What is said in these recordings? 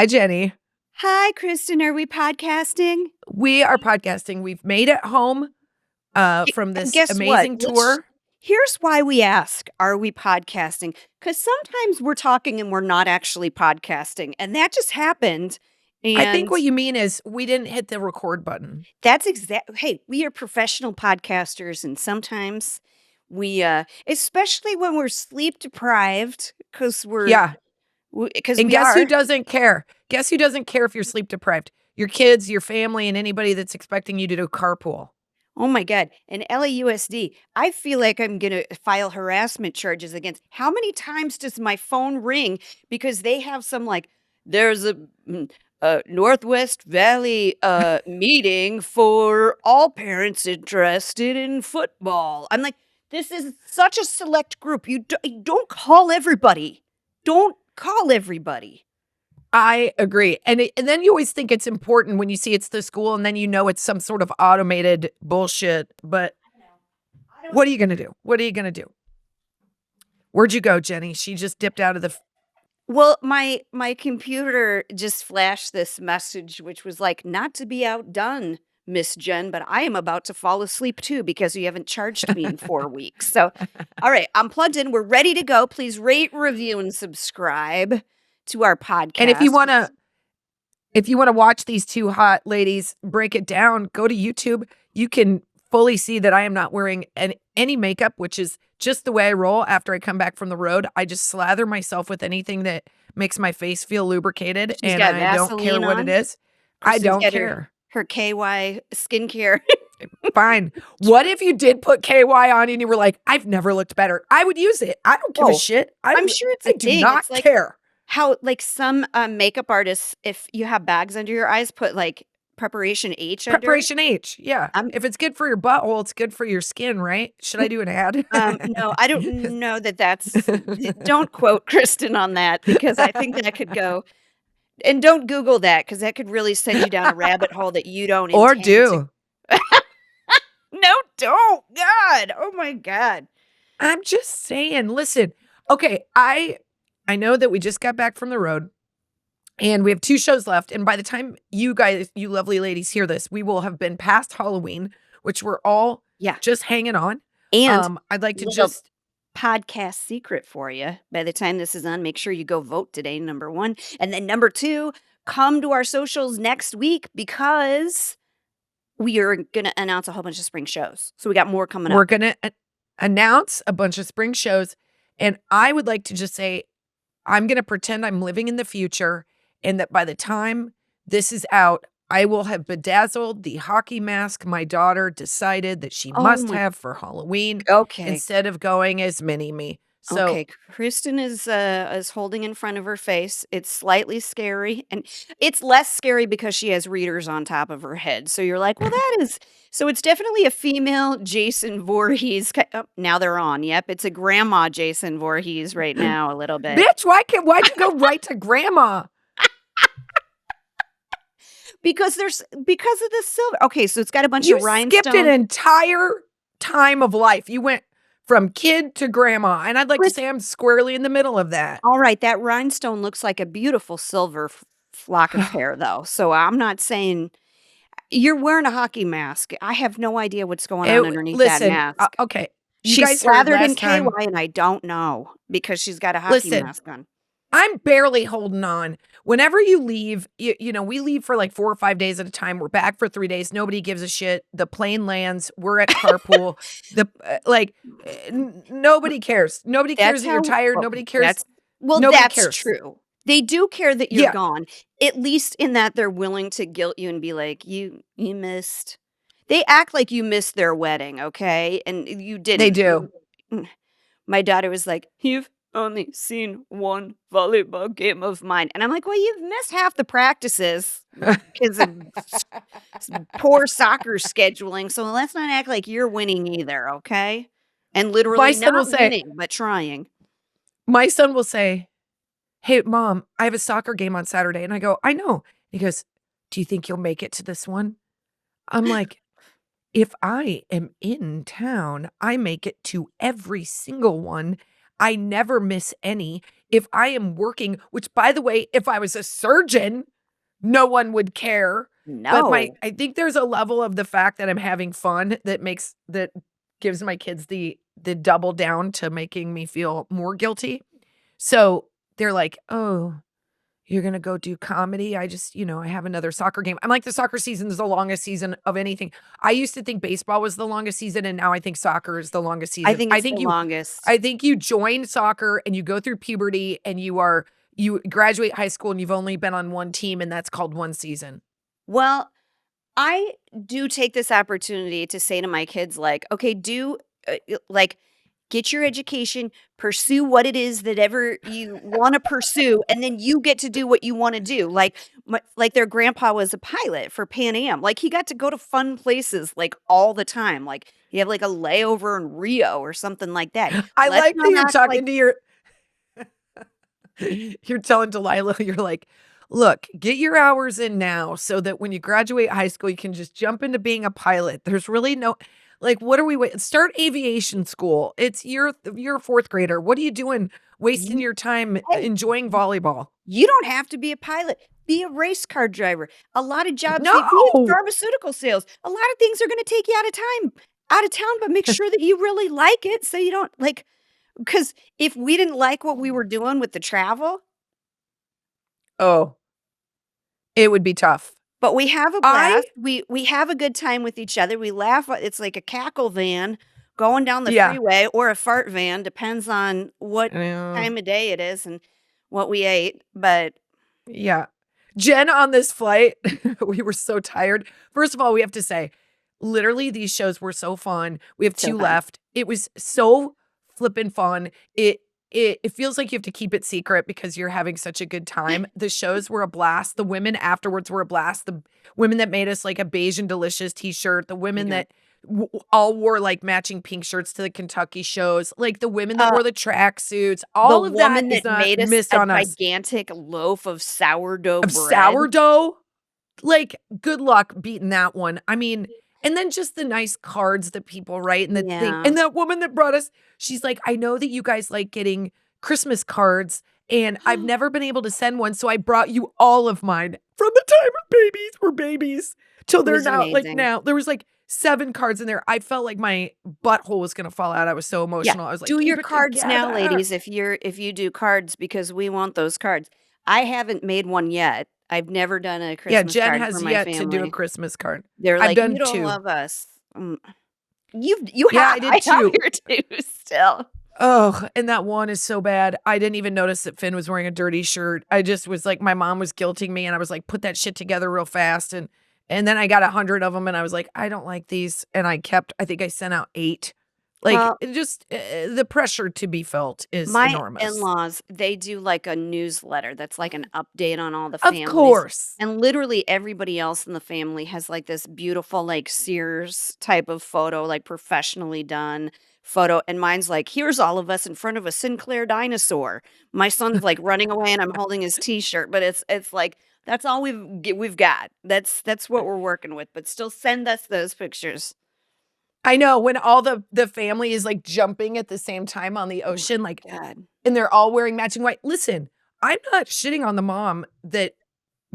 Hi, Jenny. Hi, Kristin. Are we podcasting? We are podcasting. We've made it home from And this guess what? amazing tour. Here's why we ask, are we podcasting? Because sometimes we're talking and we're not actually podcasting. And that just happened. I think And what you mean is we didn't hit the record button. that's hey, we are professional podcasters. And sometimes we, especially when we're sleep deprived, because Yeah. And we guess who are. doesn't care? Guess who doesn't care if you're sleep deprived? Your kids, your family, and anybody that's expecting you to do carpool. Oh my God. And LAUSD, I feel like I'm going to file harassment charges against. How many times does my phone ring because they have some like, there's a Northwest Valley meeting for all parents interested in football. I'm like, this is such a select group. Don't call everybody. Don't call everybody. I agree. And then you always think it's important when you see it's the school and then you know it's some sort of automated bullshit. But what are you going to do? What are you going to do? Where'd you go, Jenny? She just dipped out of the Well, my computer just flashed this message, which was like, "Not to be outdone, Miss Jen, but I am about to fall asleep too because you haven't charged me in 4 weeks." So, all right, I'm plugged in. We're ready to go. Please rate, review, and subscribe to our And if you podcast. want to watch these two hot ladies break it down, go to YouTube. You can fully see that I am not wearing any makeup, which is just the way I roll after I come back from the road. I just slather myself with anything that makes my face feel lubricated, She's and got I don't care Vaseline what it on. is. I Kristen's don't got care. her KY skincare. Fine. What if you did put KY on and you were like, I've never looked better? I would use it. I don't give a Oh, shit. I'm sure it's I a do thing. not It's like care. how like some makeup artists, if you have bags under your eyes, put like preparation H under it. Preparation H. Yeah. I'm If it's good for your butthole, it's good for your skin, right? Should I do an ad? no, I don't know that that's don't quote Kristen on that because I think that could go and don't Google that because that could really send you down a rabbit hole that you don't Or intend to. do. No, don't. God. Oh my God. I'm just saying, listen. Okay, I know that we just got back from the road and we have 2 shows left, and by the time you guys, you lovely ladies hear this, we will have been past Halloween, which we're all Yeah. just hanging on. And I'd like to little just podcast secret for you. By the time this is on, make sure you go vote today, number 1. And then number 2, come to our socials next week because we are going to announce a whole bunch of spring shows. So we got more coming we're up. gonna announce a bunch of spring shows, and I would like to just say I'm gonna pretend I'm living in the future, and that by the time this is out, I will have bedazzled the hockey mask my daughter decided that she Oh must my. have for Halloween Okay. instead of going as Mini-Me. So Okay, Kristen is holding in front of her face. It's slightly scary, and it's less scary because she has readers on top of her head. So you're like, well, that is so. It's definitely a female Jason Voorhees. Oh, now they're on. Yep, it's a grandma Jason Voorhees right now. A little bit bitch, why'd you go right to grandma? because because of the silver. Okay, so it's got a bunch You of skipped an rhinestones. entire time of life. You went from kid to grandma, and I'd like to say I'm squarely in the middle of that. All right, that rhinestone looks like a beautiful silver flock of hair, though. So I'm not saying you're wearing a hockey mask. I have no idea what's going on underneath that Listen, mask. okay, you She's guys heard slathered in last KY, time. and I don't know because she's got a hockey Listen, mask on. I'm barely holding on. Whenever you leave, you know, we leave for like 4 or 5 days at a time. We're back for 3 days. Nobody gives a shit. The plane lands. We're at carpool. Nobody cares. Nobody cares That's that you're how tired. well, Nobody cares. that's Nobody cares. true. They do care that you're Yeah. gone. At least in that they're willing to guilt you and be like, you missed. They act like you missed their wedding, okay? And you didn't. They do. My daughter was like, "You've only seen one volleyball game of mine." And I'm like, "Well, you've missed half the practices because of poor soccer scheduling. So let's not act like you're winning either, okay?" And literally My son will not say, winning, but trying. "Hey, mom, I have a soccer game on Saturday." And I go, "I know." He goes, "Do you think you'll make it to this one?" I'm like, if I am in town, I make it to every single one. I never miss any. if I am working, which by the way, if I was a surgeon, no one would care. But No. I think there's a level of the fact that I'm having fun that gives my kids the double down to making me feel more guilty. So they're like, "Oh, you're gonna go do comedy? I just, I have another soccer game." I'm like, the soccer season is the longest season of anything. I used to think baseball was the longest season, and now I think soccer is the longest I season. think it's the longest. I think you join soccer and you go through puberty and you graduate high school and you've only been on one team, and that's called one season. Well, I do take this opportunity to say to my kids, like, okay, like, get your education, pursue what it is that ever you want to pursue, and then you get to do what you want to do. Like their grandpa was a pilot for Pan Am. Like he got to go to fun places like all the time. Like he had like a layover in Rio or something like that. I Let's like that not you're act like talking to your you're telling Delilah, you're like, "Look, get your hours in now so that when you graduate high school, you can just jump into being a pilot. There's really no like, what are we waiting? Start aviation school. You're a 4th grader. What are you doing wasting you, your time hey, enjoying volleyball?" you don't have to be a pilot. Be a race car driver. A lot of jobs, be in No. pharmaceutical sales. A lot of things are going to take you out of town, but make sure that you really like it so you don't like, because if we didn't like what we were doing with the travel, Oh, it would be tough. but we have a I blast. We have a good time with each other. We laugh. It's like a cackle van going down the Yeah. freeway or a fart van, depends on what Yeah. time of day it is and what we ate. But Yeah. Jen on this flight, we were so tired. First of all, we have to say, literally, these shows were so fun. We have so 2 fun. left. It was so flippin' fun. It feels like you have to keep it secret because you're having such a good time. The shows were a blast. The women afterwards were a blast. The women that made us like a Beige and Delicious t-shirt, the My women God. that all wore like matching pink shirts to the Kentucky shows, like the women that Uh, wore the track suits, the all of that woman is that not made us missed a on us. gigantic loaf of sourdough Of bread. sourdough? Like, good luck beating that one. I mean, and then just the nice cards that people write and the thing. Yeah. And that woman that brought us, she's like, "I know that you guys like getting Christmas cards, and I've never been able to send one, so I brought you all of mine from the time our babies were babies till It they're was now like amazing. now." There was like 7 cards in there. I felt like my butthole was gonna fall out. I was so Yeah. emotional. I was like, Do your "Keep it cards now, together." ladies, if you do cards because we want those cards. I haven't made one yet. I've never done a Yeah, Christmas Jen card for has my yet to do a family. Christmas card. They're I've like, "You done don't 2. love us." You Yeah, have I did I have 2. your 2 still. Oh, and that one is so bad. I didn't even notice that Finn was wearing a dirty shirt. I just was like, my mom was guilting me, and I was like, "Put that shit together real fast." And then I got 100 of them, and I was like, "I don't like these." And I think I sent out 8. Like, Well, it just the pressure to be felt is my enormous. in-laws, they do like a newsletter that's like an update on all the Of families. course. And literally everybody else in the family has like this beautiful, like Sears type of photo, like professionally done photo. And mine's like, here's all of us in front of a Sinclair dinosaur. My son's like running away and I'm holding his t-shirt, but it's like that's all we've got. That's what we're working with. But still send us those pictures. I know when all the family is like jumping at the same time on the Oh my ocean, like, God. and they're all wearing matching white. Listen, I'm not shitting on the mom that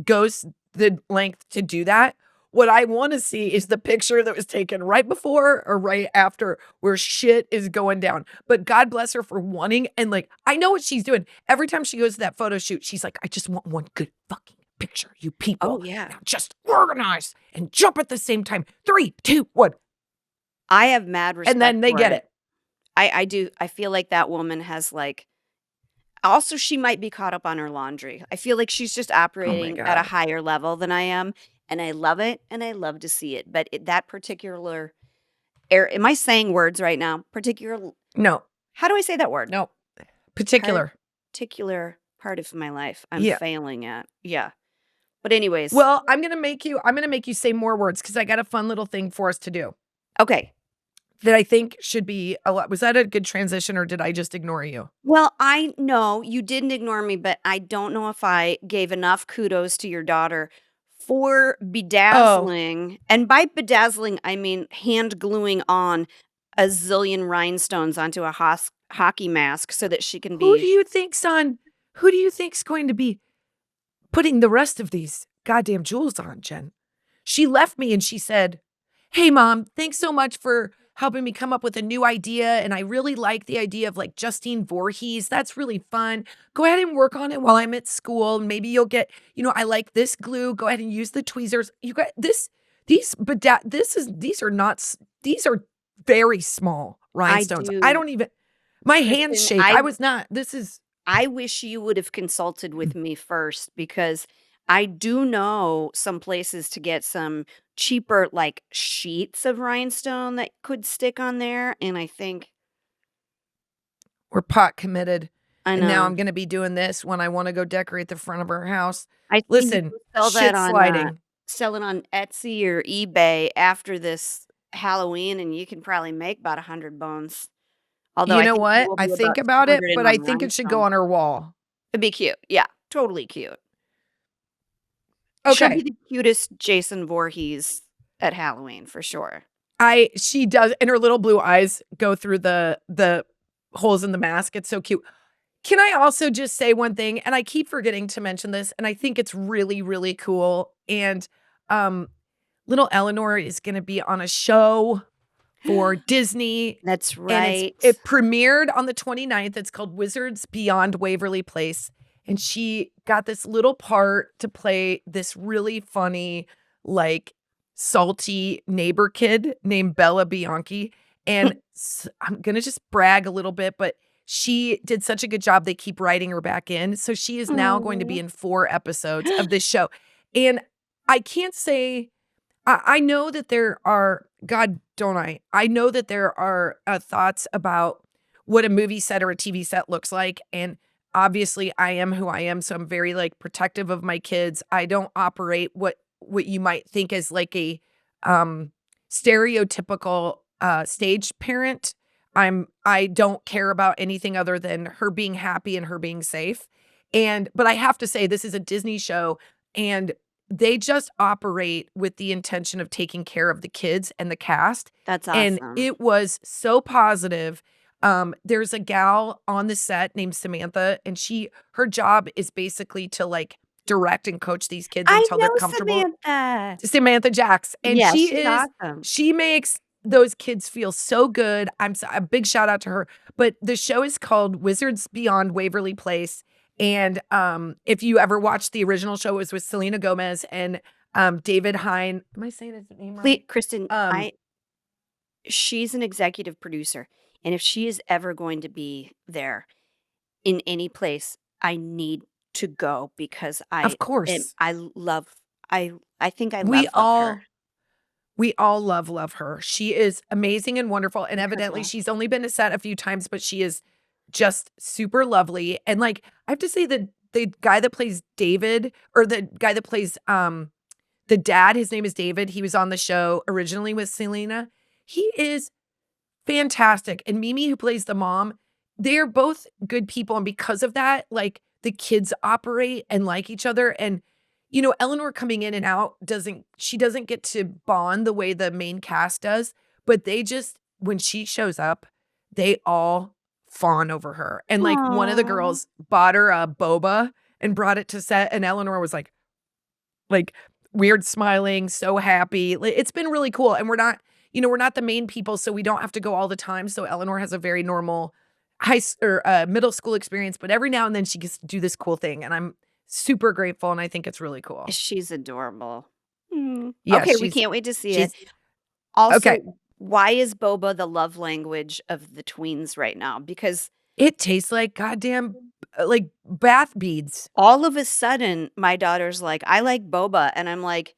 goes the length to do that. What I wanna see is the picture that was taken right before or right after where shit is going down. But God bless her for wanting, and, like, I know what she's doing. Every time she goes to that photo shoot, she's like, "I just want one good fucking picture, you Oh people. yeah. Now just organize and jump at the same time. 3, 2, 1." I have mad And respect then they for get it. it. I do. I feel like that woman has like also she might be caught up on her laundry. I feel like she's just Oh my operating at a god. higher level than I am, and I love it and I love to see it. But that particular am I saying words right now? No, How do I say that word? no. Particular. Particular part of my life I'm Yeah. failing at. Yeah. But anyways, Well, I'm gonna make you say more words because I got a fun little thing for us to do okay. that I think should be a lot. Was that a good transition or did I just ignore you? Well, I know you didn't ignore me, but I don't know if I gave enough kudos to your daughter for Oh, bedazzling. And by bedazzling, I mean hand gluing on a zillion rhinestones onto a hockey mask so that she can who do be. you think's on? Who do you think's going to be putting the rest of these goddamn jewels on, Jen? She left me and she said, "Hey, Mom, thanks so much for helping me come up with a new idea. And I really like the idea of like Justine Voorhees. That's really fun. Go ahead and work on it while I'm at school. Maybe you'll get, I like this glue. Go ahead and use the tweezers. You got this, but these are not, these are very small I rhinestones. I do. don't even, my hands Kristen, shake. I was not, I wish you would have consulted with me first because I do know some places to get some cheaper, like, sheets of rhinestone that could stick on there, and I think we're pot committed. I And now know. I'm going to be doing this when I want to go decorate the front of our house. I see you Listen, sell that shit on, sliding. sell it on Etsy or eBay after this Halloween, and you can probably make about 100 bones. Although You I know think you what? will I be think about about it, 200 in but I on think it should go rhinestone. on her wall. It'd be cute. Yeah, totally cute. She'll be Okay. the cutest Jason Voorhees at Halloween for sure. She does, and her little blue eyes go through the holes in the mask. It's so cute. Can I also just say one thing? And I keep forgetting to mention this, and I think it's really, really cool. And little Eleanor is gonna be on a show for Disney. That's And right. it premiered on the 29th. It's called Wizards Beyond Waverly Place. And she got this little part to play this really funny, like salty neighbor kid named Bella Bianchi. And I'm going to just brag a little bit, but she did such a good job. They keep writing her back in. So she is now going to be Aw. in 4 episodes of this show. And I can't say, I know that there are, God, don't I? I know that there are thoughts about what a movie set or a TV set looks like. And obviously I am who I am. So I'm very like protective of my kids. I don't operate what you might think is like a stereotypical stage parent. I don't care about anything other than her being happy and her being safe. But I have to say, this is a Disney show, and they just operate with the intention of taking care of the kids and the cast. That's And awesome. it was so positive. There's a gal on the set named Samantha, and her job is basically to like direct and coach these kids I until they're know comfortable. Samantha. Samantha Jax. And Yeah, she's awesome. she makes those kids feel so good. A big shout out to her. But the show is called Wizards Beyond Waverly Place. And if you ever watched the original show, it was with Selena Gomez and David Hine. Am I saying his name right? Kristen, Um, she's an executive producer, and if she is ever going to be there in any place, I need to go because of course. I think I We love her. all love her. She is amazing and wonderful. And evidently Incredible. she's only been to set a few times, but she is just super lovely. And like, I have to say that the guy that plays David, or the guy that plays the dad, his name is David. He was on the show originally with Selena. He is fantastic. And Mimi, who plays the mom, they're both good people. And because of that, like the kids operate and like each other. And, Eleanor coming in and out she doesn't get to bond the way the main cast does, but when she shows up, they all fawn over her. And like one of the Aw. girls bought her a boba and brought it to set. And Eleanor was like weird smiling, so happy. It's been really cool. And we're not the main people, so we don't have to go all the time. So Eleanor has a very normal middle school experience, but every now and then she gets to do this cool thing, and I'm super grateful, and I think it's really cool. She's adorable. Yeah, Okay, we can't wait to see it. she's Also, okay. why is boba the love language of the tweens right now? Because It tastes like goddamn like bath beads. all of a sudden, my daughter's like, "I like boba," and I'm like,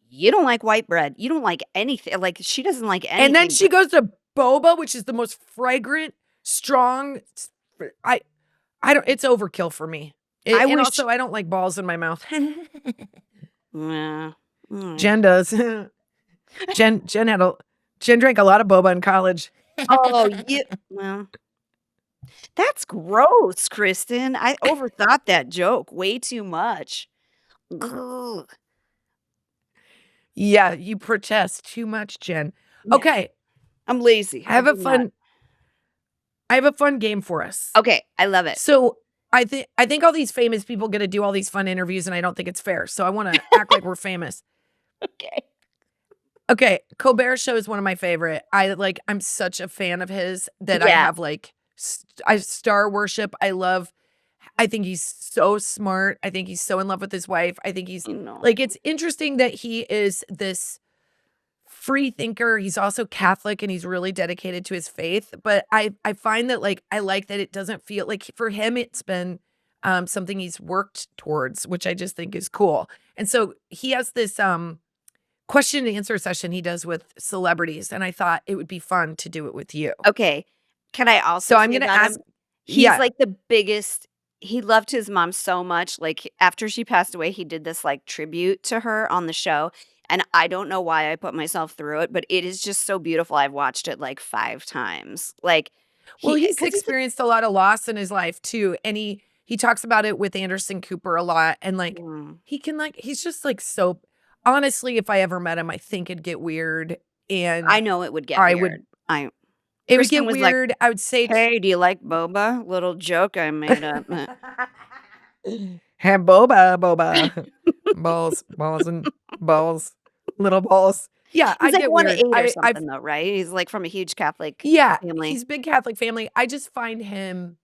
"You don't like white bread. You don't like anything." Like, she doesn't like And then anything. she goes to boba, which is the most fragrant, strong. I don't. It's overkill for me. I And wish. also, I don't like balls in my mouth. Yeah. Jen does. Jen drank a lot of boba in college. Oh, well, that's gross, Kristen. I overthought that joke way too much. Ugh. Yeah, you protest too much, Jen. Yeah, Okay, I'm lazy. I have I a do not. fun I have a fun game for us. Okay, I love it. So, I think all these famous people get to do all these fun interviews, and I don't think it's fair. So I want to act like we're famous. Okay. Okay, Colbert Show is one of my favorite. I'm such a fan of his that I Yeah. have I star worship. I think he's so smart. I think he's so in love with his wife. I think he's I know. it's interesting that he is this free thinker. He's also Catholic and he's really dedicated to his faith. But I find that I like that it doesn't feel like for him it's been something he's worked towards, which I just think is cool. And so he has this question and answer session he does with celebrities, and I thought it would be fun to do it with you. Okay. Can I also So I'm say gonna about ask him? He's yeah. like the biggest. He loved his mom so much. Like after she passed away, he did this like tribute to her on the show. And I don't know why I put myself through it, but it is just so beautiful. I've watched it like 5 times. Like Well, he's because he's experienced a lot of loss in his life too, and he talks about it with Anderson Cooper a lot, and he can he's just so honestly, if I ever met him, I think it'd get weird, and I know it would get I would weird. I it would Kristen get was like, weird. I would say "Hey, do you like boba?" Little joke I made up. Have boba. Balls and balls, little balls. Yeah, He's I'd like get weird. 1'8" or I've something though, right? He's like from a huge Catholic Yeah, family. he's big Catholic family. I just find him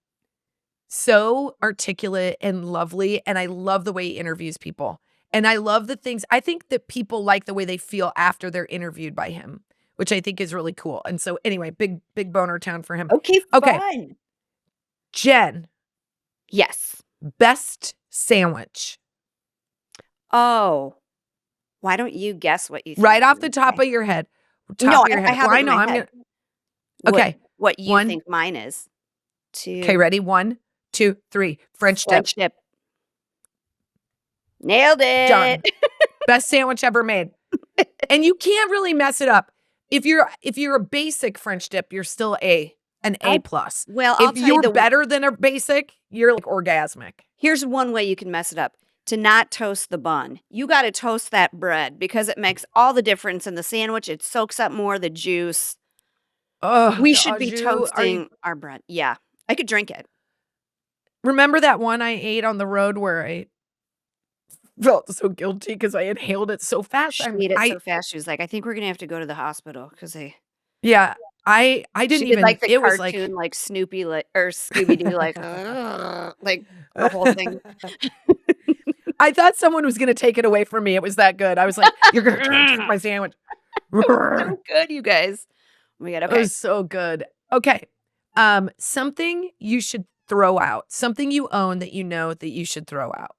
so articulate and lovely, and I love the way he interviews people. And I love the things I think that people like the way they feel after they're interviewed by him, which I think is really cool. And so anyway, big boner town for him. Okay, Okay, fun. Jen, Yes. best sandwich. Oh, why don't you guess what you think Right I'm off the gonna top say? of your head. No, Top of your I head. have Well, it I in know my I'm head. gonna What Okay. what you 1 think mine is. Okay, 2 ready? 1, 2, 3. French dip. French dip. Nailed Done. it. Best sandwich ever made. And you can't really mess it up. If you're a basic French dip, you're still an A+. Well, I'll If tell you you're better than a basic, you're orgasmic. here's one way you can mess it up. To not toast the bun. You gotta toast that bread because it makes all the difference in the sandwich. It soaks up more of the juice. Oh, We the should be au jus. toasting our bread. Yeah, I could drink it. Remember that one I ate on the road where I felt so guilty because I inhaled it so fast? She ate it so fast, she was like, "I think we're gonna have to go to the hospital because Yeah, I she didn't did even like the it was cartoon, like Snoopy, like or Scooby Doo, like the whole thing. I thought someone was gonna take it away from me. It was that good. I was like, "You're gonna try and take my sandwich." So good, you guys. Oh my god, It okay. was so good. Okay. Something you should throw out. Something you own that you know that you should throw out.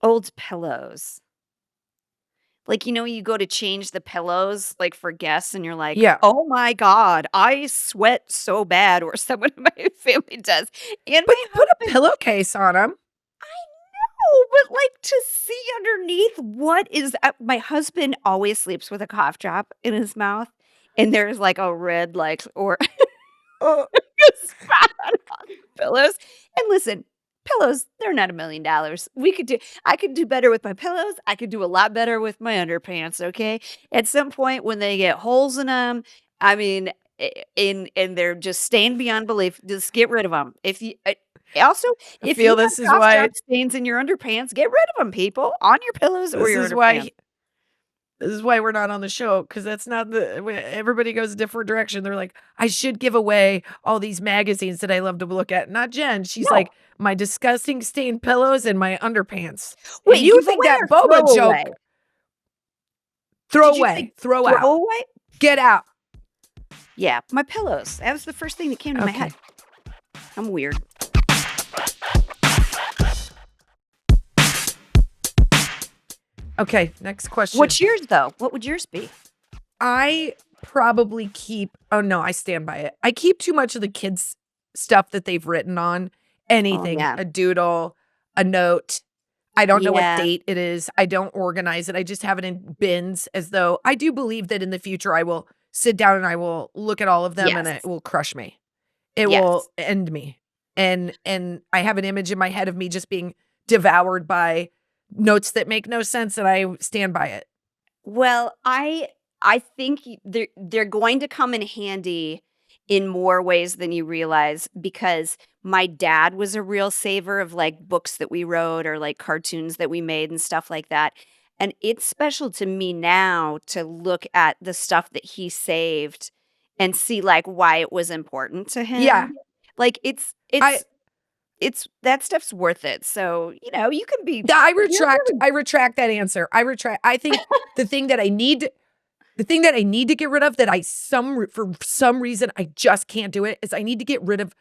Old pillows. Like, you go to change the pillows, like, for guests, and you're like, Yeah. "Oh my god, I sweat so bad," or someone in my family does, and But my put a husband. pillowcase on them. Oh, but, like, to see underneath what is my husband always sleeps with a cough drop in his mouth, and there's, like, a red, like, or Oh, spot on all the pillows, and listen, pillows, they're not $1,000,000. I could do better with my pillows, I could do a lot better with my underpants, okay? At some point, when they get holes in them, I mean, and they're just stained beyond belief, just get rid of them. If you also, I if feel you this have is cough why drop stains in your underpants, get rid of them, people, on your pillows or this your is why underpants. this is why we're not on the show, because that's not everybody goes a different direction. They're like, I should give away all these magazines that I love to look at. Not Jen. She's No. like, my disgusting stained pillows and my underpants. Wait, And you give think away that or boba throw joke, away? throw Did you away, say throw throw out, away? get out. Yeah, my pillows. That was the first thing that came to my Okay. head. I'm weird. Okay, next question. What's yours, though? What would yours be? I probably keep oh no, I stand by it. I keep too much of the kids' stuff that they've written on. Anything, yeah. a doodle, a note. I don't know what Yeah. date it is. I don't organize it. I just have it in bins as though I do believe that in the future I will sit down and I will look at all of them and Yes. it will crush me. It Yes. will end me. And I have an image in my head of me just being devoured by notes that make no sense and I stand by it. Well, I think they're going to come in handy in more ways than you realize because my dad was a real saver of like books that we wrote or like cartoons that we made and stuff like that. And it's special to me now to look at the stuff that he saved and see like why it was important to Yeah. him. Like it's that stuff's worth it. So, you can be I you're retract really I retract that answer. I think the thing that I need to get rid of that for some reason I just can't do it is I need to get rid of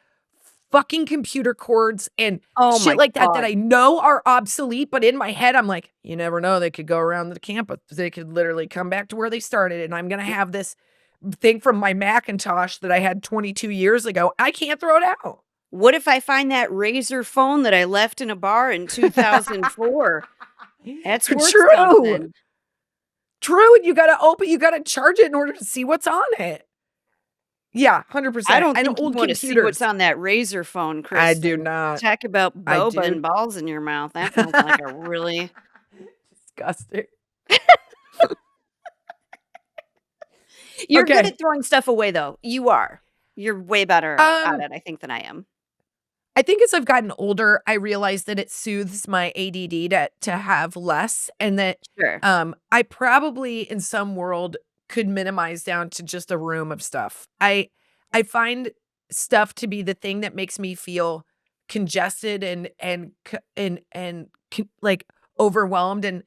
fucking computer cords and Oh shit my like that god. I know are obsolete, but in my head I'm like, you never know, they could go around the campus. They could literally come back to where they started, and I'm gonna have this thing from my Macintosh that I had 22 years ago. I can't throw it out. What if I find that Razor phone that I left in a bar in 2004? That's worth True. something. True, and you gotta charge it in order to see what's on it. Yeah, I 100%. don't And think you old wanna see what's computers. on that Razor phone, I do Kristen. not. Talk about I boba do and balls in your mouth. That sounds like a really disgusting. You're good Okay. at throwing stuff away, though. You are. You're way better at Um, it, I think, than I am. I think as I've gotten older, I realize that it soothes my ADD to have less, and that Sure. I probably in some world could minimize down to just a room of stuff. I find stuff to be the thing that makes me feel congested like overwhelmed. And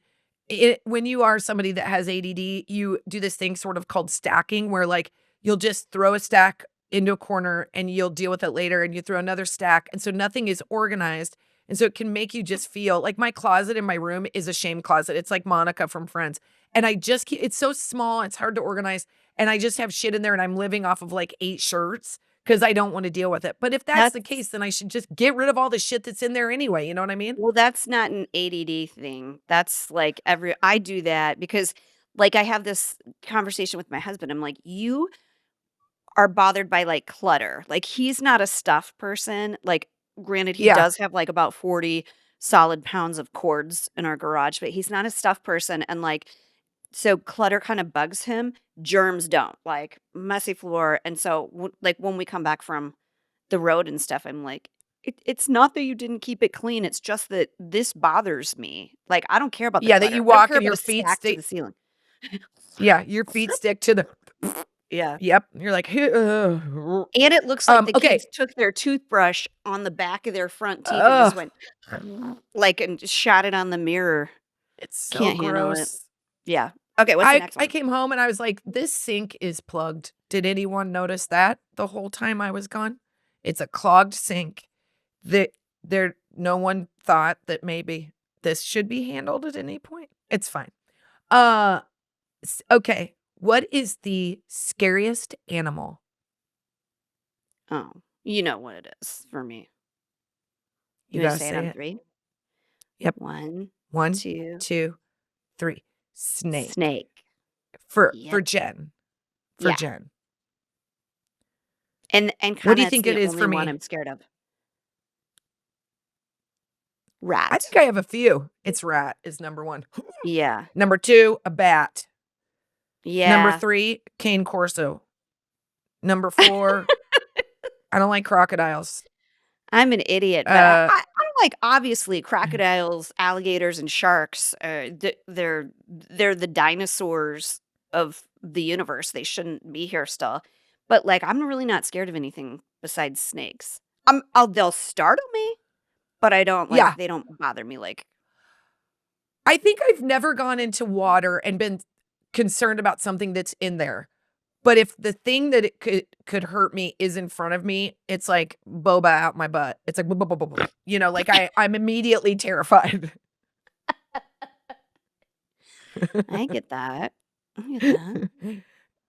when you are somebody that has ADD, you do this thing sort of called stacking, where like you'll just throw a stack into a corner and you'll deal with it later, and you throw another stack. And so nothing is organized. And so it can make you just feel like my closet in my room is a shame closet. It's like Monica from Friends. And I just keep, it's so small, it's hard to organize. And I just have shit in there, and I'm living off of like 8 shirts because I don't want to deal with it. But if that's the That's case, then I should just get rid of all the shit that's in there anyway. You know what I mean? well, that's not an ADD thing. That's like I do that because, like, I have this conversation with my husband. I'm like, "You are bothered by, like, clutter." Like, he's not a stuff person. Like, granted, he Yeah. does have, like, about 40 solid pounds of cords in our garage, but he's not a stuff person, and, like, so clutter kinda bugs him. Germs don't, like, messy floor, and so, like, when we come back from the road and stuff, I'm like, it's not that you didn't keep it clean, it's just that this bothers me." Like, I don't care about the Yeah. That you clutter. I don't walk care and about your a feet stack to the stick. ceiling. Yeah. Your feet stick to the, Yeah. yep. You're like, ugh. And it looks like the Okay. kids took their toothbrush on the back of their front teeth and just Ugh. went, like, and just shot it on the mirror. It's so Can't handle it. gross. Yeah. Okay, what's the I next I one? came home and I was like, "This sink is plugged." Did anyone notice that the whole time I was gone? It's a clogged sink. That no one thought that maybe this should be handled at any point. It's fine. Uh, okay. What is the scariest animal? Oh, you know what it is for me. You You wanna gotta say it say on it. 3? Yep. 1, 1, 2, 2, 3. Snake. snake. For Yep. Jen. For Yeah. Jen. And What do kinda you it's think it the is only for one me? I'm scared of. I Rat. think I have a few. It's rat is number 1. Yeah. Number 2, a bat. Number Yeah. 3, cane corso. Number 4, I don't like crocodiles. I'm an idiot, but Uh, I like, obviously, crocodiles, alligators, and sharks, they're the dinosaurs of the universe. They shouldn't be here still. But, like, I'm really not scared of anything besides snakes. They'll startle me, but I don't like yeah. they don't bother me, like I think I've never gone into water and been concerned about something that's in there. But if the thing that it could hurt me is in front of me, it's like boba out my butt. It's like, you know, like I'm immediately terrified. I get that. I get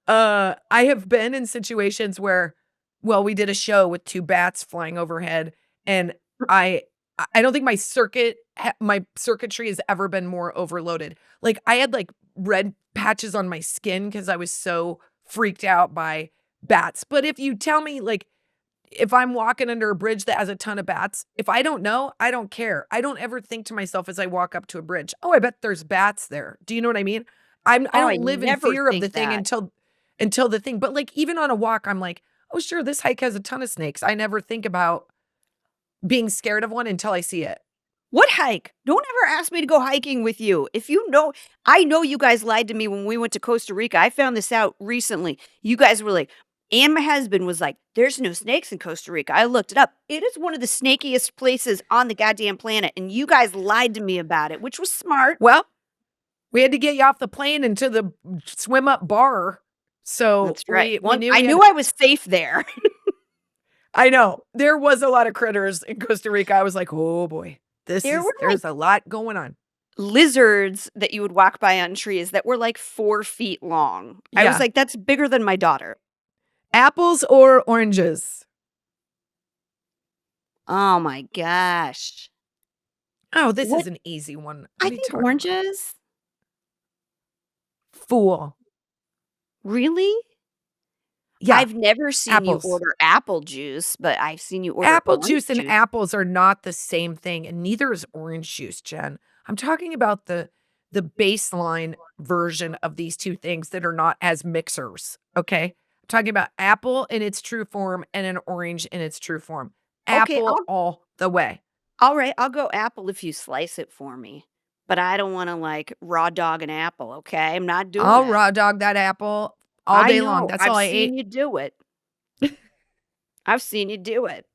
that. I have been in situations where, well, we did a show with 2 bats flying overhead, and I don't think my circuitry has ever been more overloaded. Like, I had, like, red patches on my skin because I was so freaked out by bats. But if you tell me, like, if I'm walking under a bridge that has a ton of bats, if I don't know, I don't care. I don't ever think to myself as I walk up to a bridge, "Oh, I bet there's bats there." Do you know what I mean? I Oh, I don't live in never fear of the think thing that. until the thing. But, like, even on a walk, I'm like, oh, sure, this hike has a ton of snakes. I never think about being scared of one until I see it. What hike? Don't ever ask me to go hiking with you. If you know, I know you guys lied to me when we went to Costa Rica. I found this out recently. You guys were like, and my husband was like, there's no snakes in Costa Rica. I looked it up. It is one of the snakiest places on the goddamn planet. And you guys lied to me about it, which was smart. Well, we had to get you off the plane into the swim up bar. So That's right. we knew I we knew had, I was safe there. I know there was a lot of critters in Costa Rica. I was like, oh boy, There were there's a lot going on. lizards that you would walk by on trees that were like 4 feet long. I was Yeah. like, that's bigger than my daughter. Apples or oranges? Oh my gosh. Oh, this What? is an easy one. What I are you think talking about? oranges. Fool. Really? Yeah. I've never seen Apples. you order apple juice, but I've seen you order Apple orange juice and juice. apples are not the same thing, and neither is orange juice, Jen. I'm talking about the baseline version of these two things that are not as mixers, okay? I'm talking about apple in its true form and an orange in its true form. Okay, Apple all the way. all right, I'll go apple if you slice it for me. But I don't want to like raw dog an apple, okay? I'm not doing I'll it. raw dog that apple all I day long. know. That's I've all I seen ate. you do it. I've seen you do it.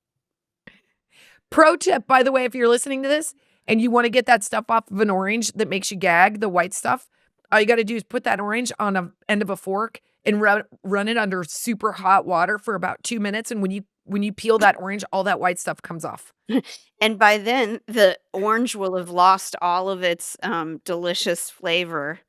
Pro tip, by the way, if you're listening to this and you want to get that stuff off of an orange that makes you gag, the white stuff, all you got to do is put that orange on the end of a fork and run it under super hot water for about 2 minutes. And when you peel that orange, all that white stuff comes off. And by then, the orange will have lost all of its delicious flavor,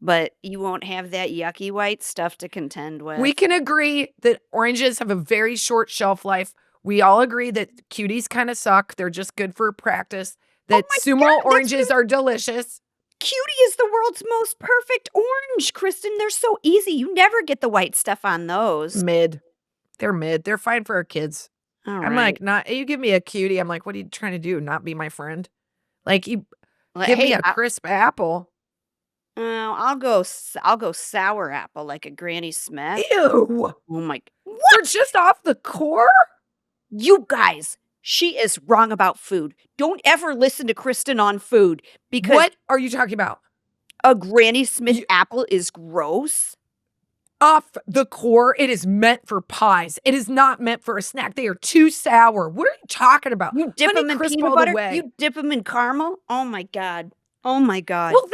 but you won't have that yucky white stuff to contend with. We can agree that oranges have a very short shelf life. We all agree that cuties kind of suck. They're just good for practice. That my sumo God, that's oranges are delicious. Cutie is the world's most perfect orange, Kristen. They're so easy. You never get the white stuff on those. Mid. They're mid. They're fine for our kids. All I'm right. like, not you give me a cutie. I'm like, what are you trying to do? Not be my friend? Like you Well, give me hey, a crisp apple. I'll go sour apple like a Granny Smith. Ew. Oh my! They're just off the core? You guys, she is wrong about food. Don't ever listen to Kristen on food because What are you talking about? a Granny Smith apple is gross. Off the core, it is meant for pies. It is not meant for a snack. They are too sour. What are you talking about? You dip Honey them in crisp peanut all the butter. way. You dip them in caramel. Oh my god. Oh my god. Well,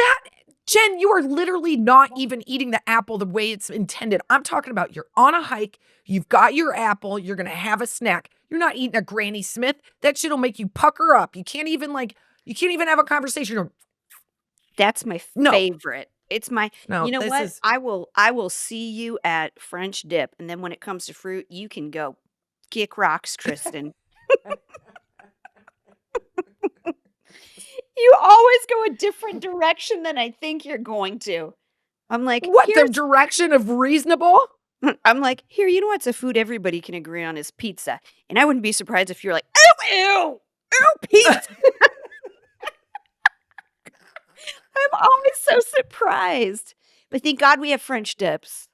Jen, you are literally not even eating the apple the way it's intended. I'm talking about you're on a hike, you've got your apple, you're going to have a snack. You're not eating a Granny Smith. That shit'll make you pucker up. You can't even have a conversation. That's my No. favorite. It's my No, you know this what? is- I will see you at French dip, and then when it comes to fruit, you can go kick rocks, Kristen. You always go a different direction than I think you're going to. I'm like, What, the here's direction of reasonable? I'm like, here, you know what's a food everybody can agree on is pizza. And I wouldn't be surprised if you're like, ew, pizza. I'm always so surprised. But thank God we have French dips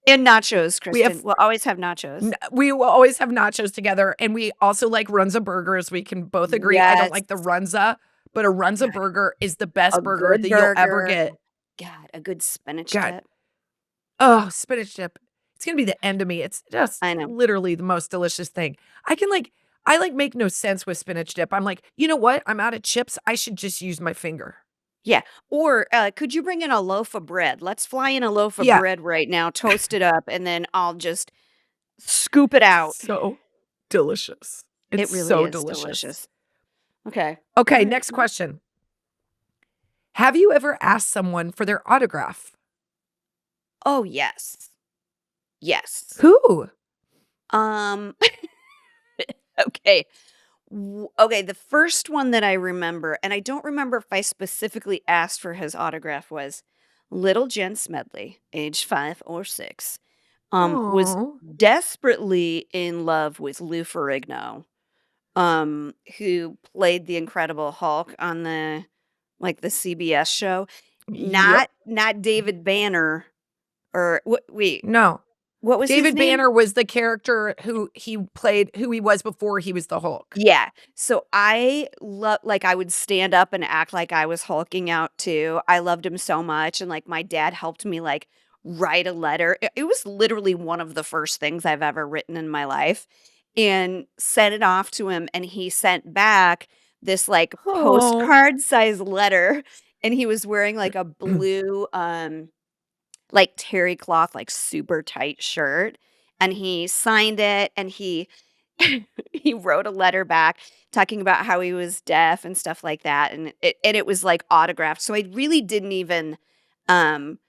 and nachos, Kristen. We'll always have nachos. We will always have nachos together. And we also like Runza burgers. We can both agree. I don't like the Runza, but a Runza burger is the best burger that you'll ever get. God, a good spinach God. dip. Oh, spinach dip. It's going to be the end of me. It's just I know. literally the most delicious thing. I make no sense with spinach dip. I'm like, you know what? I'm out of chips. I should just use my finger. Yeah. Or could you bring in a loaf of bread? Let's fly in a loaf of bread right now, toast it up, and then I'll just scoop it out. So delicious. It's it really so is delicious. Okay. Okay, next question. Have you ever asked someone for their autograph? Oh, yes. Yes. Who? Okay. Okay, the first one that I remember, and I don't remember if I specifically asked for his autograph, was little Jen Smedley, age 5 or 6, was Aw. desperately in love with Lou Ferrigno, who played the Incredible Hulk on the CBS show. Yep. Not David Banner or wait, No. What was his David name? Banner was the character who he played, who he was before he was the Hulk. Yeah. So I love like, I would stand up and act like I was hulking out too. I loved him so much, and, like, my dad helped me, like, write a letter. It was literally one of the first things I've ever written in my life, and sent it off to him, and he sent back this, like, Oh. postcard-sized letter, and he was wearing, like, a blue, like, terry cloth, like, super tight shirt, and he signed it, and he he wrote a letter back talking about how he was deaf and stuff like that, and it was, like, autographed, so I really didn't even, um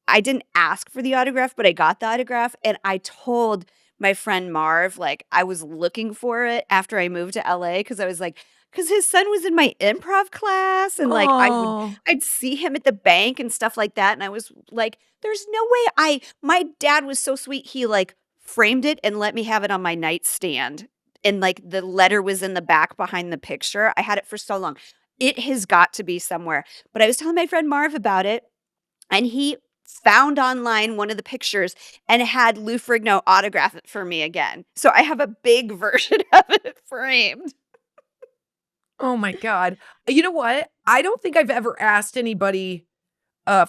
I didn't ask for the autograph, but I got the autograph, and I told my friend Marv, like, I was looking for it after I moved to LA because I was like, because his son was in my improv class, and, like, Oh. I'd see him at the bank and stuff like that, and I was like, "There's no way I" my dad was so sweet, he, like, framed it and let me have it on my nightstand, and, like, the letter was in the back behind the picture. I had it for so long. It has got to be somewhere, but I was telling my friend Marv about it, and he found online one of the pictures and had Lou Ferrigno autograph it for me again. So I have a big version of it framed. Oh my god. You know what? I don't think I've ever asked anybody,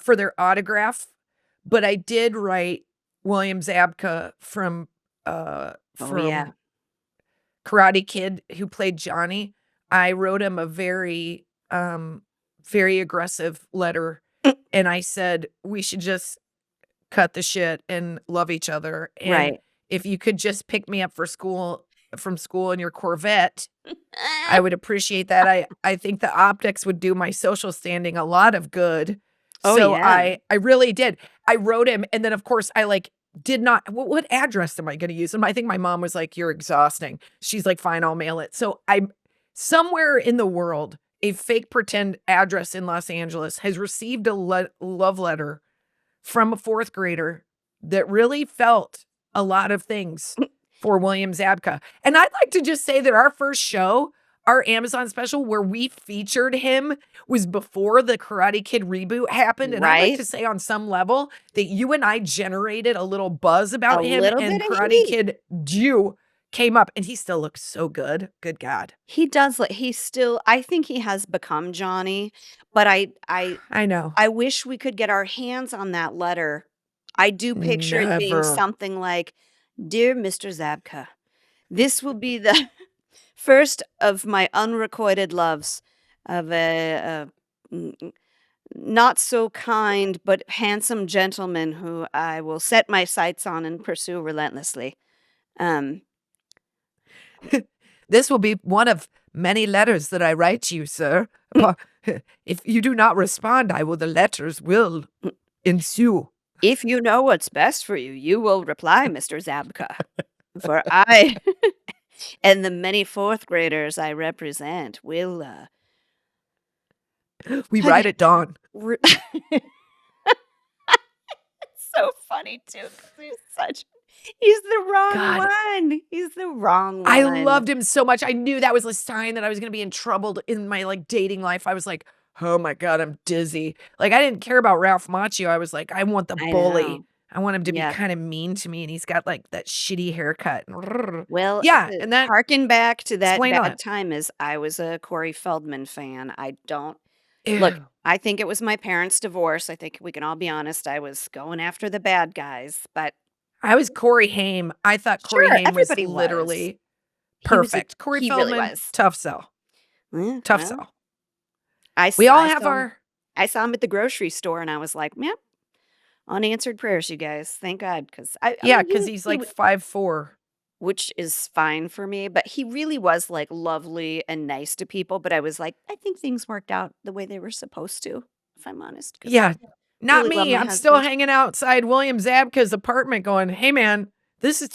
for their autograph, but I did write William Zabka Oh, yeah. from Karate Kid, who played Johnny. I wrote him a very aggressive letter, and I said, "We should just cut the shit and love each other, and Right. if you could just pick me up from school in your Corvette, I would appreciate that. I think the optics would do my social standing a lot of good." Oh, So yeah. I really did. I wrote him, and then, of course, I, like, did not what address am I gonna use? And I think my mom was like, "You're exhausting." She's like, "Fine, I'll mail it." So I'm somewhere in the world, a fake pretend address in Los Angeles has received a love letter from a 4th grader that really felt a lot of things for William Zabka. And I'd like to just say that our first show, our Amazon special where we featured him was before the Karate Kid reboot happened, and I'd like Right? to say on some level that you and I generated a little buzz A about him, little and bit of Karate heat. Kid Jew came up, and he still looks so good. Good God. He does look he's still I think he has become Johnny, but I know. I wish we could get our hands on that letter. I do picture it being Never. something like, "Dear Mr. Zabka, this will be the first of my unrequited loves of a n n not so kind but handsome gentleman who I will set my sights on and pursue relentlessly." Um, This will be one of many letters that I write to you, sir. Upon if you do not respond, the letters will ensue. "If you know what's best for you, you will reply, Mr. Zabka, for I and the many 4th graders I represent will, We write at dawn. re" so funny too, 'cause he's the wrong God, one. He's the wrong I one. loved him so much. I knew that was a sign that I was gonna be in trouble in my, like, dating life. I was like, "Oh my god, I'm dizzy." Like, I didn't care about Ralph Macchio. I was like, "I want the I bully. know. I want him to be Yeah. kinda mean to me, and he's got, like, that shitty haircut." Well, Yeah, to and that harken back to that explained a bad lot. time is I was a Corey Feldman fan. I don't look, Ew. I think it was my parents' divorce. I think we can all be honest. I was going after the bad guys, but I was Corey Haim. I thought Corey sure, Haim was everybody was. literally perfect. Corey He really Feldman, was. tough sell. Tough Well, sell. We all have our I saw him at the grocery store, and I was like, "Yep, unanswered prayers, you guys. Thank God," because I yeah, mean, because he's he like w 5'4". which is fine for me, but he really was, like, lovely and nice to people, but I was like, "I think things worked out the way they were supposed to," if I'm honest, because Yeah, not really love me. my I'm still husband. hanging outside William Zabka's apartment going, "Hey, man, this is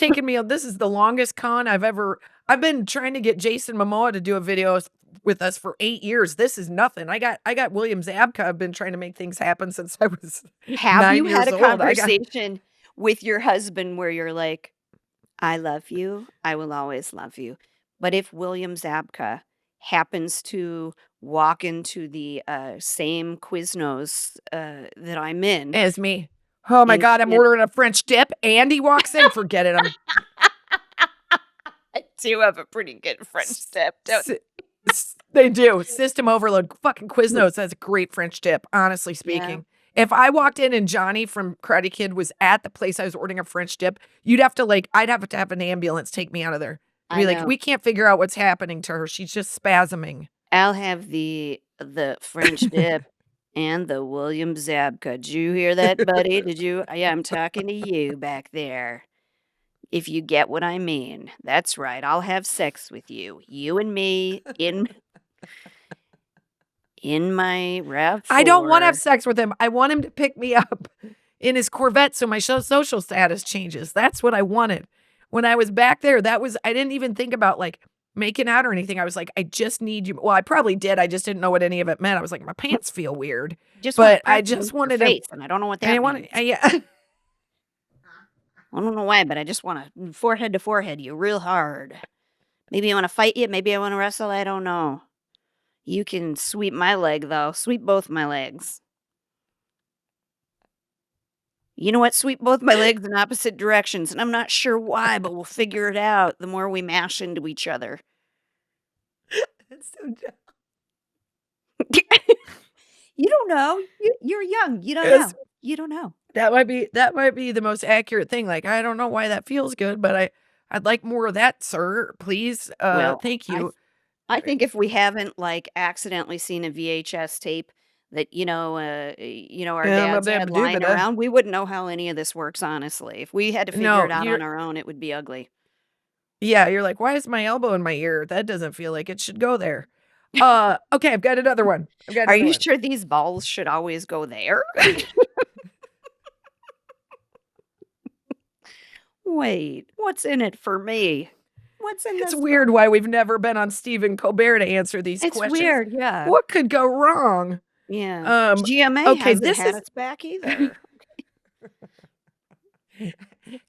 the longest con I've been trying to get Jason Momoa to do a video with us for 8 years. This is nothing. I got William Zabka. I've been trying to make things happen since I was Have 9 you had years a old. I got conversation with your husband where you're like, "I love you. I will always love you. But if William Zabka happens to walk into the, same Quiznos, that I'm in, as me. Oh my And God, I'm ordering a French dip and he walks in. Forget it. I do have a pretty good French dip, don't They do. System overload. Fucking Quiznos has a great French dip, honestly Yeah. speaking. If I walked in and Johnny from Karate Kid was at the place I was ordering a French dip, you'd have to I'd have to have an ambulance take me out of there. I'd I be like, know. we can't figure out what's happening to her. She's just spasming. I'll have the French dip and the William Zabka. Did you hear that, buddy? Did you? Yeah, I'm talking to you back there. If you get what I mean. That's right. I'll have sex with you. You and me in my I don't want to have RAV4. sex with him. I want him to pick me up in his Corvette so my social status changes. That's what I wanted. When I was back there, I didn't even think about making out or anything. I was like, I just need you. Well, I probably did. I just didn't know what any of it meant. I was like, my pants feel weird. Just wanna But I press it just against your wanted to, face, and I don't know what I that didn't want means. to, yeah. I don't know why, but I just wanna forehead to forehead you real hard. Maybe I wanna fight you, maybe I wanna wrestle, I don't know. You can sweep my leg, though. Sweep both my legs. You know what? Sweep both my legs in opposite directions, and I'm not sure why, but we'll figure it out the more we mash into each other. That's so dumb. You don't know. You're young. You don't Yes. know. You don't know. That might be the most accurate thing. I don't know why that feels good, but I'd like more of that, sir. Please. Well, Thank you. I think if we haven't, accidentally seen a VHS tape that, our dads had lying around, we wouldn't know how any of this works, honestly. If we had to figure No, it out on our own, it would be ugly. yeah, you're like, why is my elbow in my ear? That doesn't feel like it should go there. Okay, I've got another one. Are you sure these balls should always go there? Wait, what's in it for me? What's in this? It's weird why we've never been on Stephen Colbert to answer these It's questions. weird, yeah. What could go wrong? Yeah. GMA okay, hasn't this had is its back either.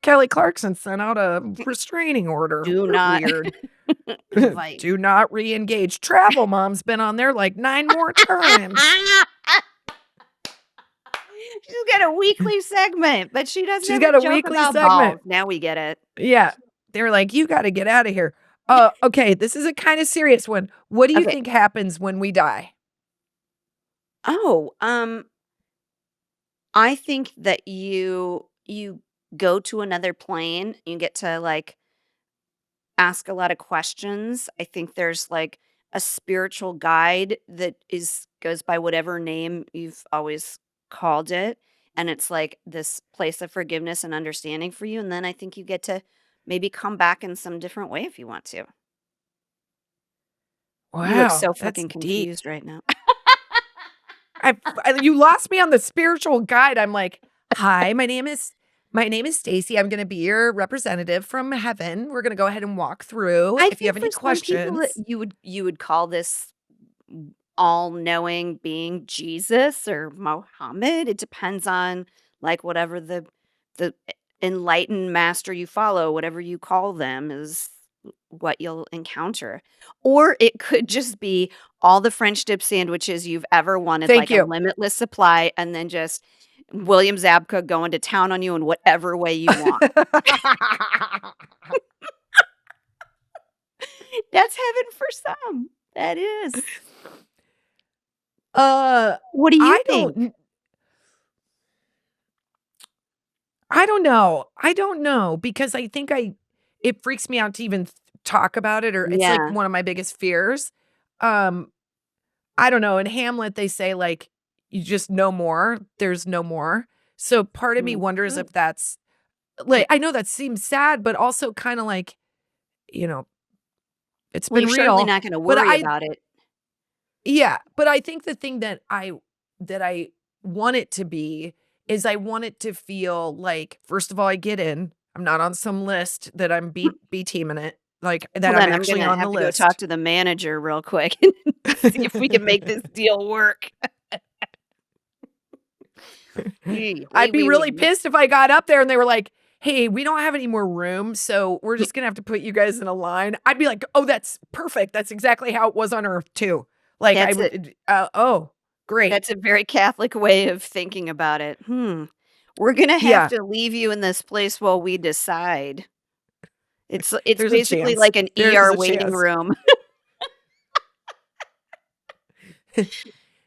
Kelly Clarkson sent out a restraining order. Do We're not weird. invite. Do not re-engage. Travel Mom's been on there 9 more times. She's got a weekly segment, but she doesn't She's have got a a joke weekly about segment. balls. Now we get it. Yeah. They're like, you got to get out of here. Okay, this is a kind of serious one. What do you Okay. think happens when we die? Oh, I think that you go to another plane. You get to ask a lot of questions. I think there's a spiritual guide that goes by whatever name you've always called it, and it's this place of forgiveness and understanding for you. And then I think you get to maybe come back in some different way if you want to. You look Wow, so that's fucking deep. confused right now. You lost me on the spiritual guide. I'm like, hi, my name is Stacy. I'm going to be your representative from heaven. We're going to go ahead and walk through. I If you think have any for some people that questions, you would call this all-knowing being Jesus or Mohammed. It depends on whatever the enlightened master you follow, whatever you call them, is what you'll encounter. Or it could just be all the French dip sandwiches you've ever wanted, thank a you. limitless supply, and then just William Zabka going to town on you in whatever way you want. That's heaven for some. That is. What do you think? I don't know. I don't know because I think it freaks me out to even talk about it, or it's Yeah. one of my biggest fears. I don't know. In Hamlet, they say you just no more. There's no more. So part of me wonders if that's I know that seems sad, but also kind of it's Well, been you're certainly real. not gonna But worry about it. yeah, but I think the thing that I want it to be is I want it to feel first of all, I get in. I'm not on some list that I'm B teaming it. That Well, I'm then I'm actually gonna on the have to go list. talk to the manager real quick and see if we can make this deal work. I'd be really pissed if I got up there and they were like, hey, we don't have any more room, so we're just gonna have to put you guys in a line. I'd be like, oh, that's perfect. That's exactly how it was on Earth too. I would, oh, great. That's a very Catholic way of thinking about it. We're gonna have Yeah, to leave you in this place while we decide. It's there's a basically chance. like an There's ER a waiting chance. room.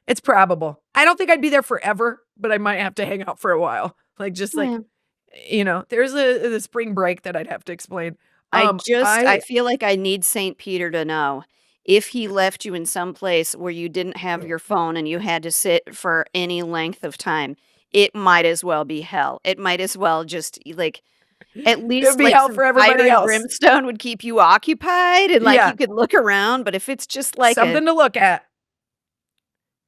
It's probable. I don't think I'd be there forever, but I might have to hang out for a while. Like, just like, Well, there's the spring break that I'd have to explain. I I feel like I need Saint Peter to know, if he left you in some place where you didn't have your phone and you had to sit for any length of time, it might as well be hell. It might as well just, like, at it would least, be like, hell some for fire everybody and else. brimstone would keep you occupied and, like, Yeah, you could look around, but if it's just like a something to look at.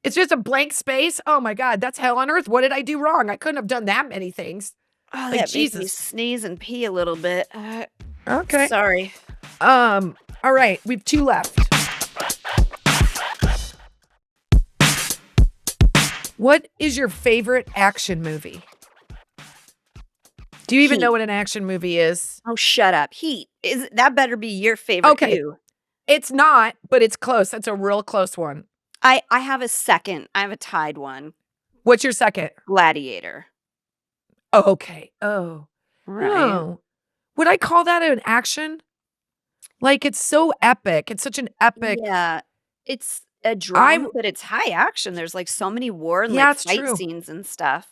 It's just a blank space. Oh my God, that's hell on earth. What did I do wrong? I couldn't have done that many things. oh, Like, that made me Jesus. sneeze and pee a little bit. Okay. Sorry. All right, we've 2 left. What is your favorite action movie? Do you even know Heat. what an action movie is? Oh, shut up. Heat. That better be your favorite Okay, too. it's not, but it's close. That's a real close one. I have a second. I have a tied one. What's your second? Gladiator. Oh, okay. Oh. Right. Oh. Would I call that an action? Like, it's so epic. It's such an epic Yeah. It's a I drama, but it's high action. There's like so many war and Yeah, like it's fight true. scenes and stuff.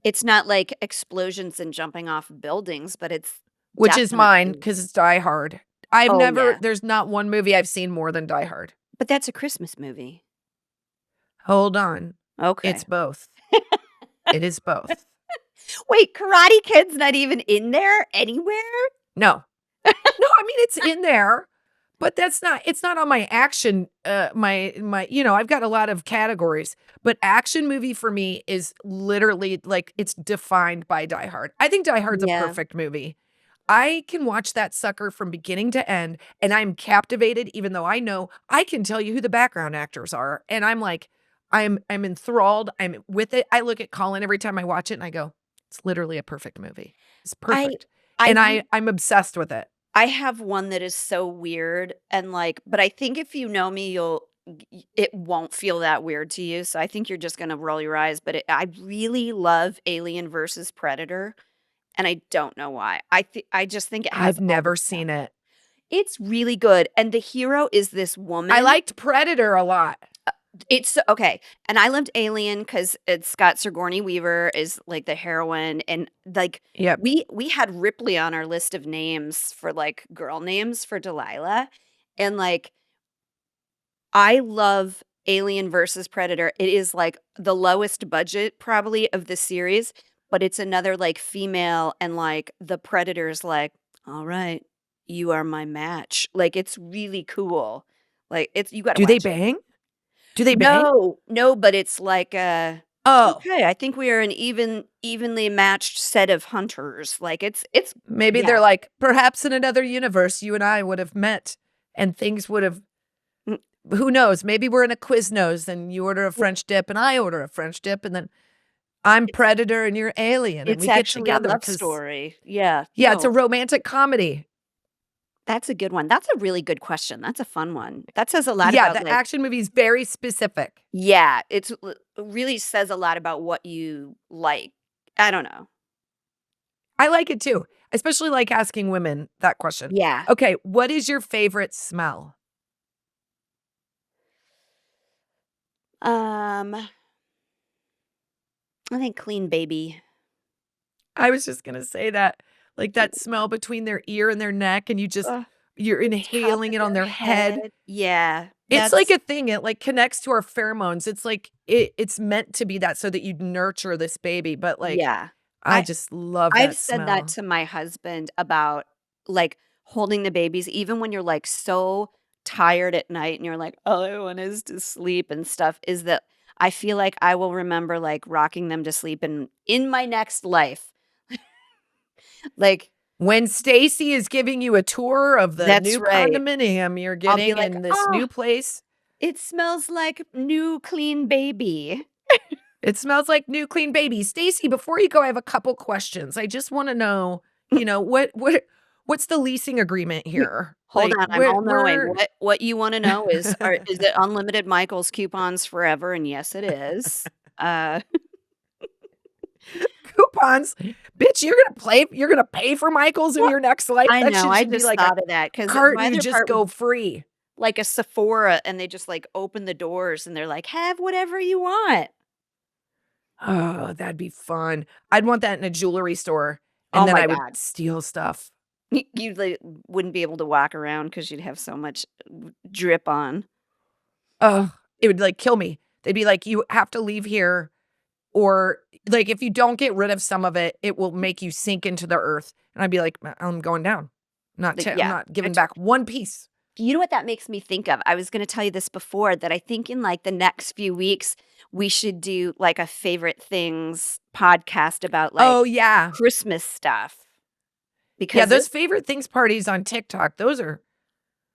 It's not like explosions and jumping off buildings, but it's Which is mine definitely. because it's Die Hard. Oh, yeah. There's not one movie I've seen more than Die Hard. But that's a Christmas movie. Hold on. Okay. It's both. It is both. Wait, Karate Kid's not even in there anywhere? No. No, I mean, it's in there, but it's not on my action, I've got a lot of categories, but action movie for me is literally like it's defined by Die Hard. I think Die Hard's a Yeah. perfect movie. I can watch that sucker from beginning to end and I'm captivated even though I know I can tell you who the background actors are and I'm like I'm enthralled. I'm with it. I look at Colin every time I watch it and I go, it's literally a perfect movie. It's I perfect. I And re I'm obsessed with it. I have one that is so weird and, like, but I think if you know me, it won't feel that weird to you, so I think you're just gonna roll your eyes, but I really love Alien versus Predator, and I don't know why. I just think it has I've all the never stuff. seen it. It's really good, and the hero is this I woman. liked Predator a lot. It's okay, and I loved Alien because it's got Sigourney Weaver is, like, the heroine, and, like, Yep. we had Ripley on our list of names for, like, girl names for Delilah, and, like, I love Alien versus Predator. It is, like, the lowest budget probably of the series, but it's another, like, female and, like, the Predator's like, "Alright, you are my match." Like, it's really cool. Like, it's you gotta Do they watch it. bang? Do they bang? No, no, but it's like, Oh, "Okay, I think we are an evenly matched set of hunters." Like, it's maybe yeah. they're like, perhaps in another universe, you and I would have met and things would have, Mm, who knows? Maybe we're in a Quiznos and you order a w French dip and I order a French dip and then I'm it's Predator and you're Alien and it's we get actually a together love because, story. Yeah, yeah, it's a no. romantic comedy. That's a good one. That's a really good question. That's a fun one. That says a lot Yeah, about, the like, action movie is very specific. yeah, it really says a lot about what you like. I don't know. I like it too. Especially like asking women that question. Yeah. Okay, what is your favorite smell? Um, I think clean baby. I was just gonna say that, like that smell between their ear and their neck, and Ugh, you're the top inhaling of it on their their head. head. Yeah, It's like that's a thing, it like connects to our pheromones. It's like it's meant to be that so that you nurture this baby, but like yeah. I I just love I've that said that smell. to my husband about, like, holding the babies even when you're, like, so tired at night and you're like, "All I want is to sleep," and stuff, is that I feel like I will remember, like, rocking them to sleep in my next life. Like, When Stacy is giving you a tour of the that's new right. condominium you're I'll be getting like, in this "Oh, new place, it smells like new clean baby." it smells like new clean baby. Stacy, before you go, I have a couple questions. I just wanna know, what's the leasing agreement here? Hold Like, on, I'm all knowing. where What you wanna know is it unlimited Michaels coupons forever? And yes, it is. Uh, coupons. Bitch, you're gonna pay for Michael's in Well, your next life. I That know, shit I should be just like a thought of that because cart my and you other just part was go free. like a Sephora, and they just, like, open the doors, and they're like, "Have whatever you want." Oh, that'd be fun. I'd want that in a jewelry store, Oh and then my I would god. steal stuff. You, like, wouldn't be able to walk around because 'cause you'd have so much drip on. Oh, it would, like, kill me. They'd be like, "You have to leave here, or, like, if you don't get rid of some of it, it will make you sink into the earth." And I'd be like, I'm going down. Like, I'm yeah, not giving that's back one piece." you know what that makes me think of? I was gonna tell you this before, that I think in, like, the next few weeks, we should do, like, a favorite things podcast about, Oh, like, yeah. Christmas stuff Yeah, because those it favorite things parties on TikTok, I those are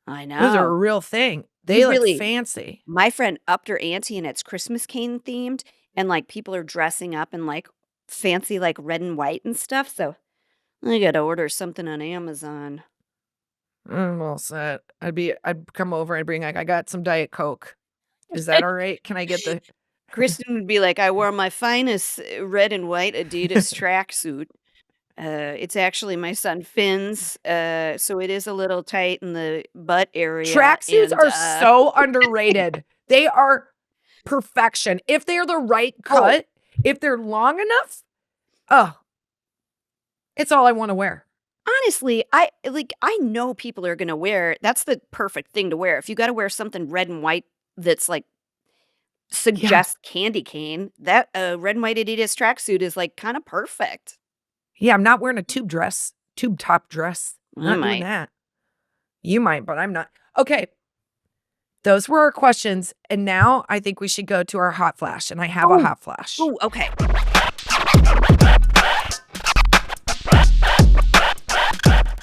a know. real thing. You They look really fancy. my friend upped her ante, and it's Christmas cane themed, and, like, people are dressing up in, like, fancy, like, red and white and stuff, so I gotta order something on Amazon. I'm all set. I'd come over and bring, like, "I got some Diet Coke. Is that alright? Can I get the" Kristen would be like, "I wore my finest, red and white Adidas tracksuit. It's actually my son Finn's, so it is a little tight in the butt area, Tracksuits and, are so underrated. They are perfection. If they're the right Oh, cut, if they're long enough, oh, it's all I wanna wear. honestly, I know people are gonna wear that's the perfect thing to wear. If you gotta wear something red and white that's, like, Yeah. suggests candy cane, that, red and white Adidas tracksuit is, like, kinda perfect. Yeah, I'm not wearing a tube top dress. I Not doing might. that. You might, but I'm not. Okay, those were our questions, and now I think we should go to our hot flash, and I have a Oh, hot flash. oh, okay.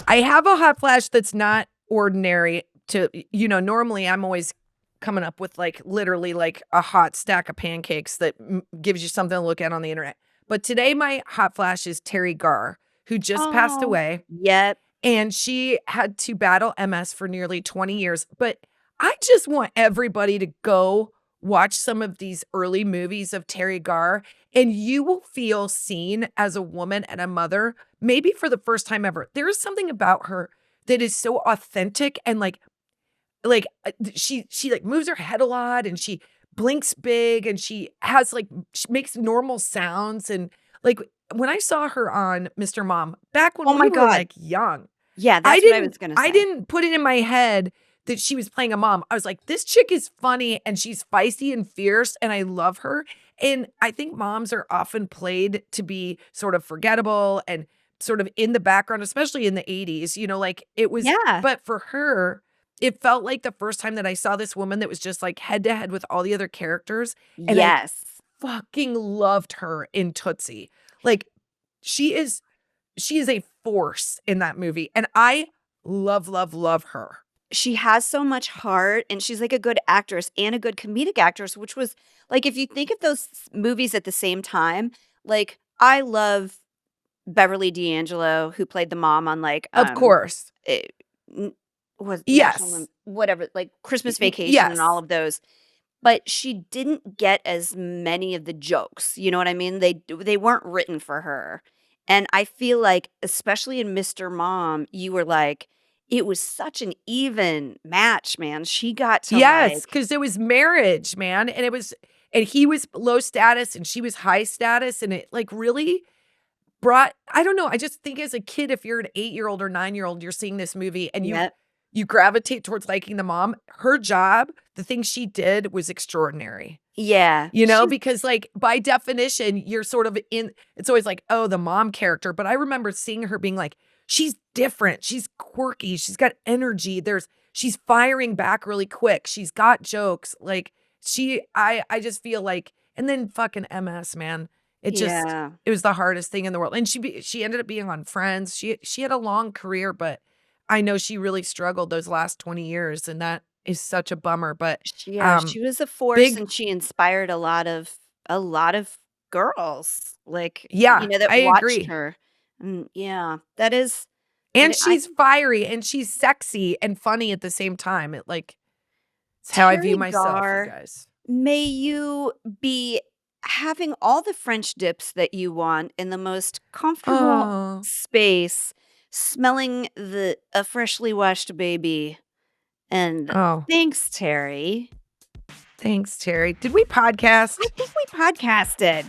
I have a hot flash that's not ordinary to normally I'm always coming up with, like, literally, like, a hot stack of pancakes that gives you something to look at on the internet. But today my hot flash is Teri Garr, who just passed Oh, away, yep. and she had to battle MS for nearly 20 years. But I just want everybody to go watch some of these early movies of Teri Garr, and you will feel seen as a woman and a mother, maybe for the first time ever. There is something about her that is so authentic and, she, like, moves her head a lot, and she blinks big, and she has, like she makes normal sounds, and, like, when I saw her on Mr. Mom, back when Oh we my were, god. like, young, Yeah, I that's what I didn't was gonna I say. didn't put it in my head that she was playing a mom. I was like, "This chick is funny, and she's feisty and fierce, and I love her." And I think moms are often played to be sort of forgettable and sort of in the background, especially in the '80s, like, it was Yeah. but for her, it felt like the first time that I saw this woman that was just, like, head to head with all the other characters, and I Yes. fucking loved her in Tootsie. Like, she is she is a force in that movie, and I love, love, love her. She has so much heart, and she's, like, a good actress and a good comedic actress, which was like, if you think of those movies at the same time, like, I love Beverly D'Angelo, who played the mom on, like, Of course. eh, n was National Lam Yes. whatever, like, Christmas Vacation and all Yes. of those, but she didn't get as many of the jokes, you know what I mean? They weren't written for her, and I feel like, especially in Mr. Mom, you were like, it was such an even match, man. She got to, Yes, like because it was marriage, man, and he was low status and she was high status, and it, like, really brought I don't know, I just think as a kid, if you're an 8-year-old or 9-year-old, you're seeing this movie and you Yep. you gravitate towards liking the mom. Her job, the things she did was extraordinary. Yeah. She's Because, like, by definition, you're sort of in it's always like, "Oh, the mom character," but I remember seeing her being like, "She's different, she's quirky, she's got energy, she's firing back really quick, she's got jokes," like, I just feel like and then fucking MS, man. yeah. It was the hardest thing in the world, and she ended up being on Friends. She had a long career, but I know she really struggled those last 20 years, and that is such a bummer, but, Yeah, um, she was a force, big and she inspired a lot of girls, like, yeah, that I watched agree. her. And yeah, that is And that I she's fiery, and she's sexy and funny at the same time. It's how I view Terry myself, you Garr, guys. may you be having all the French dips that you want in the most comfortable Oh, space, smelling a freshly washed baby. And oh, thanks, Teri. thanks, Teri. Did we podcast? I think we podcasted.